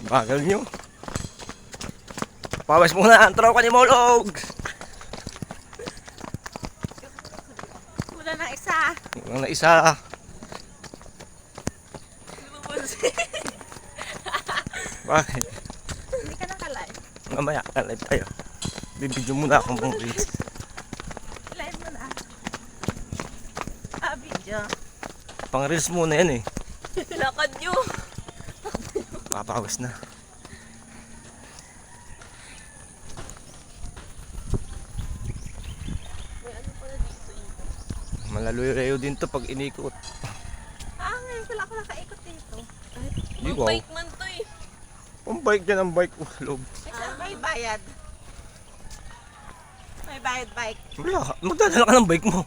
Bagal nyo. Pawis muna ang tropa ni Molog. Wala na isa. Kulang na isa. Bakit? Hindi ka naka-live. Mamaya, live tayo. Bibidyo muna akong pang reels. Live mo na. Video. Pang reels muna yan eh. Lakad nyo. Papawis na. May ano pala dito eh. Malaluyo din to pag inikot. Ngayon pala ako nakaikot dito. Di wow. Bike man to eh. Ang bike dyan, ang bike. Loob. May bayad. May bayad bike. Wala ka. Magdadala ka ng bike mo.